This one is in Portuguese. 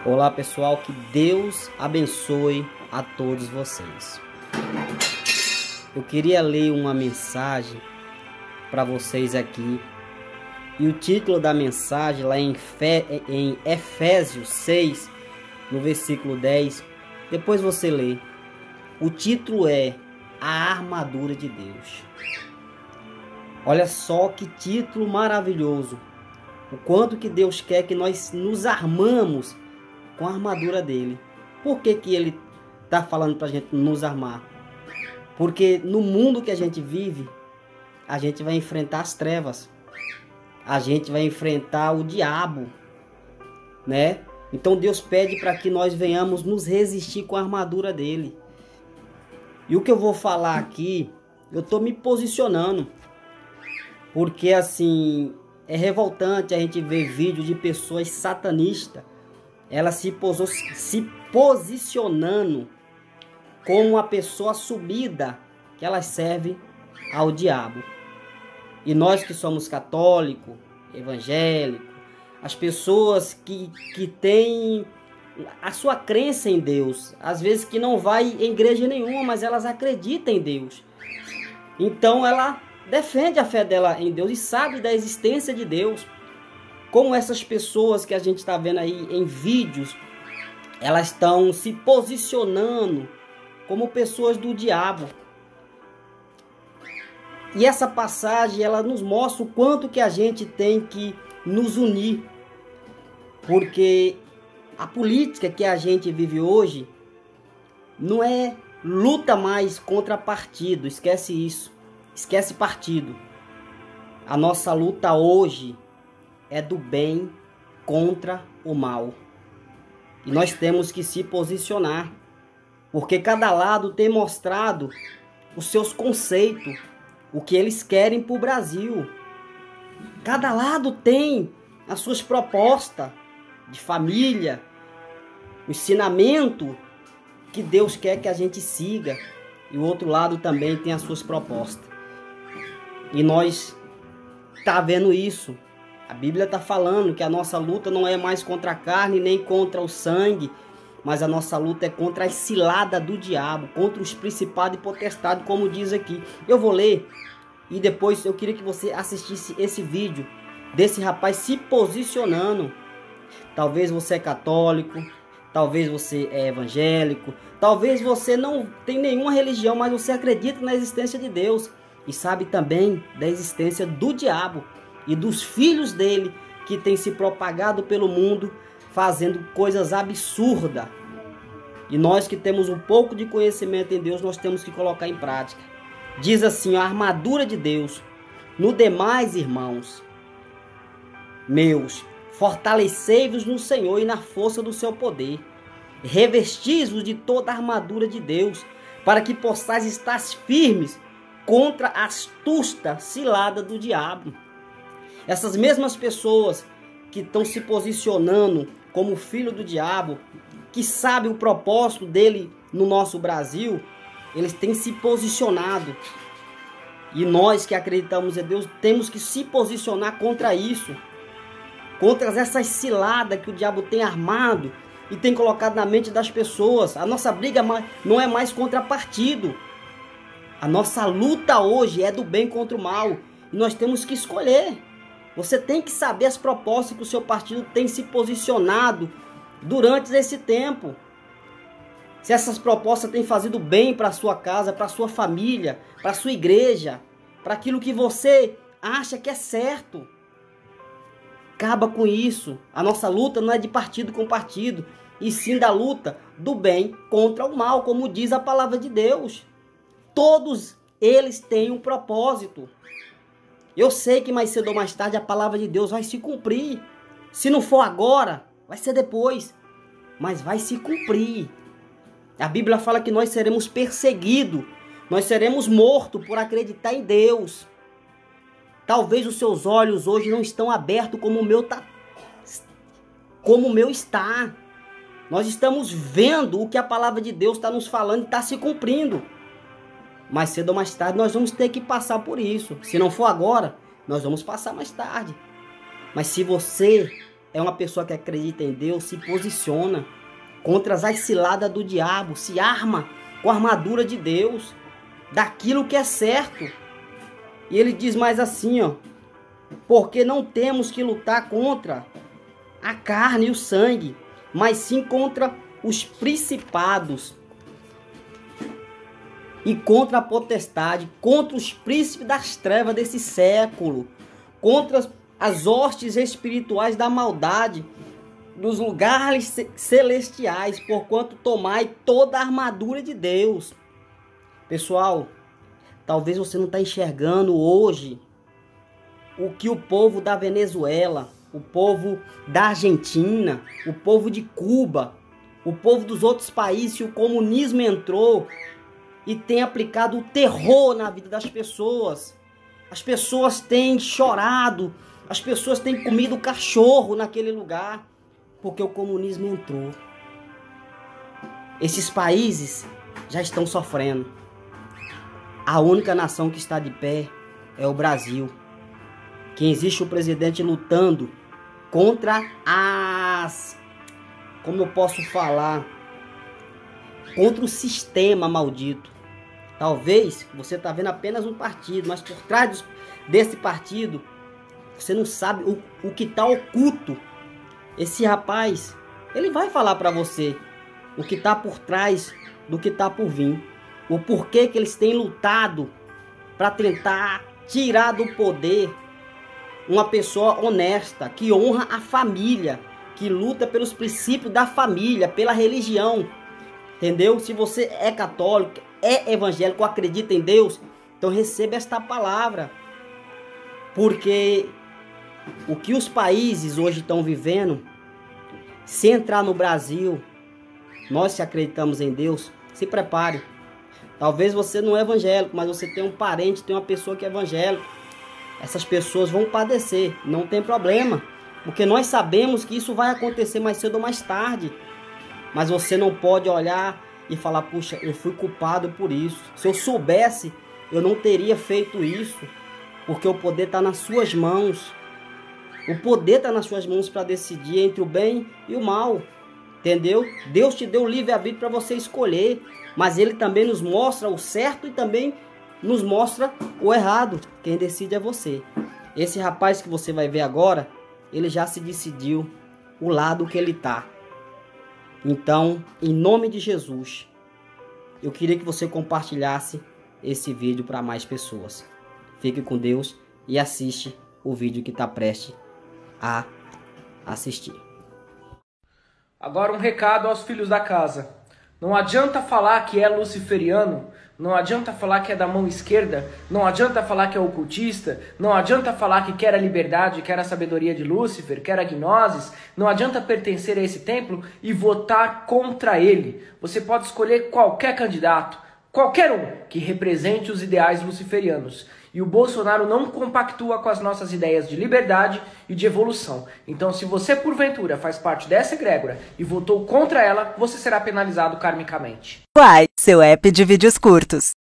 Olá pessoal, que Deus abençoe a todos vocês. Eu queria ler uma mensagem para vocês aqui. E o título da mensagem lá em Efésios 6, no versículo 10, depois você lê. O título é A Armadura de Deus. Olha só que título maravilhoso. O quanto que Deus quer que nós nos armamos com a armadura dele. Por que que ele está falando para a gente nos armar? Porque no mundo que a gente vive, a gente vai enfrentar as trevas. A gente vai enfrentar o diabo, né? Então Deus pede para que nós venhamos nos resistir com a armadura dele. E o que eu vou falar aqui, eu estou me posicionando. Porque assim, é revoltante a gente ver vídeos de pessoas satanistas, elas se posicionando como uma pessoa subida, que elas servem ao diabo. E nós que somos católicos, evangélicos, as pessoas que têm a sua crença em Deus, às vezes que não vai em igreja nenhuma, mas elas acreditam em Deus. Então ela defende a fé dela em Deus e sabe da existência de Deus. Como essas pessoas que a gente está vendo aí em vídeos, elas estão se posicionando como pessoas do diabo. E essa passagem, ela nos mostra o quanto que a gente tem que nos unir. Porque a política que a gente vive hoje não é luta mais contra partido, esquece isso. Esquece partido. A nossa luta hoje é do bem contra o mal. E nós temos que se posicionar. Porque cada lado tem mostrado os seus conceitos. O que eles querem para o Brasil. Cada lado tem as suas propostas de família. O ensinamento que Deus quer que a gente siga. E o outro lado também tem as suas propostas. E nós tá vendo isso. A Bíblia está falando que a nossa luta não é mais contra a carne nem contra o sangue, mas a nossa luta é contra a cilada do diabo, contra os principados e potestades, como diz aqui. Eu vou ler e depois eu queria que você assistisse esse vídeo desse rapaz se posicionando. Talvez você é católico, talvez você é evangélico, talvez você não tem nenhuma religião, mas você acredita na existência de Deus e sabe também da existência do diabo e dos filhos dele que têm se propagado pelo mundo fazendo coisas absurdas. E nós que temos um pouco de conhecimento em Deus, nós temos que colocar em prática. Diz assim, a armadura de Deus. No demais, irmãos meus, fortalecei-vos no Senhor e na força do seu poder. Revestis-vos de toda a armadura de Deus, para que possais estar firmes contra a astuta cilada do diabo. Essas mesmas pessoas que estão se posicionando como filho do diabo, que sabe o propósito dele no nosso Brasil, eles têm se posicionado. E nós que acreditamos em Deus temos que se posicionar contra isso, contra essas ciladas que o diabo tem armado e tem colocado na mente das pessoas. A nossa briga não é mais contra partido. A nossa luta hoje é do bem contra o mal. E nós temos que escolher. Você tem que saber as propostas que o seu partido tem se posicionado durante esse tempo. Se essas propostas têm fazido bem para a sua casa, para a sua família, para a sua igreja, para aquilo que você acha que é certo. Acaba com isso. A nossa luta não é de partido com partido, e sim da luta do bem contra o mal, como diz a palavra de Deus. Todos eles têm um propósito. Eu sei que mais cedo ou mais tarde a palavra de Deus vai se cumprir. Se não for agora, vai ser depois. Mas vai se cumprir. A Bíblia fala que nós seremos perseguidos. Nós seremos mortos por acreditar em Deus. Talvez os seus olhos hoje não estão abertos como o meu está. Nós estamos vendo o que a palavra de Deus está nos falando e está se cumprindo. Mais cedo ou mais tarde nós vamos ter que passar por isso. Se não for agora, nós vamos passar mais tarde. Mas se você é uma pessoa que acredita em Deus, se posiciona contra as ciladas do diabo, se arma com a armadura de Deus, daquilo que é certo. E ele diz mais assim, ó: porque não temos que lutar contra a carne e o sangue, mas sim contra os principados e contra a potestade, contra os príncipes das trevas desse século, contra as hostes espirituais da maldade dos lugares celestiais, porquanto tomai toda a armadura de Deus. Pessoal, talvez você não está enxergando hoje o que o povo da Venezuela, o povo da Argentina, o povo de Cuba, o povo dos outros países, que o comunismo entrou e tem aplicado o terror na vida das pessoas. As pessoas têm chorado, as pessoas têm comido cachorro naquele lugar, porque o comunismo entrou. Esses países já estão sofrendo. A única nação que está de pé é o Brasil. Que existe o presidente lutando contra como eu posso falar? Contra o sistema maldito. Talvez você está vendo apenas um partido, mas por trás desse partido, você não sabe o que está oculto. Esse rapaz, ele vai falar para você o que está por trás do que está por vir. O porquê que eles têm lutado para tentar tirar do poder uma pessoa honesta, que honra a família, que luta pelos princípios da família, pela religião. Entendeu? Se você é católico, é evangélico, acredita em Deus, então receba esta palavra. Porque o que os países hoje estão vivendo, se entrar no Brasil, nós se acreditamos em Deus, se prepare. Talvez você não é evangélico, mas você tem um parente, tem uma pessoa que é evangélico. Essas pessoas vão padecer, não tem problema. Porque nós sabemos que isso vai acontecer mais cedo ou mais tarde. Mas você não pode olhar e falar: puxa, eu fui culpado por isso. Se eu soubesse, eu não teria feito isso. Porque o poder está nas suas mãos. O poder está nas suas mãos para decidir entre o bem e o mal. Entendeu? Deus te deu o livre-arbítrio para você escolher. Mas Ele também nos mostra o certo e também nos mostra o errado. Quem decide é você. Esse rapaz que você vai ver agora, ele já se decidiu o lado que ele está. Então, em nome de Jesus, eu queria que você compartilhasse esse vídeo para mais pessoas. Fique com Deus e assiste o vídeo que está prestes a assistir. Agora um recado aos filhos da casa. Não adianta falar que é luciferiano, não adianta falar que é da mão esquerda, não adianta falar que é ocultista, não adianta falar que quer a liberdade, quer a sabedoria de Lúcifer, quer a gnosis, não adianta pertencer a esse templo e votar contra ele. Você pode escolher qualquer candidato, qualquer um que represente os ideais luciferianos. E o Bolsonaro não compactua com as nossas ideias de liberdade e de evolução. Então, se você, porventura, faz parte dessa egrégora e votou contra ela, você será penalizado karmicamente. Uai, seu app de vídeos curtos.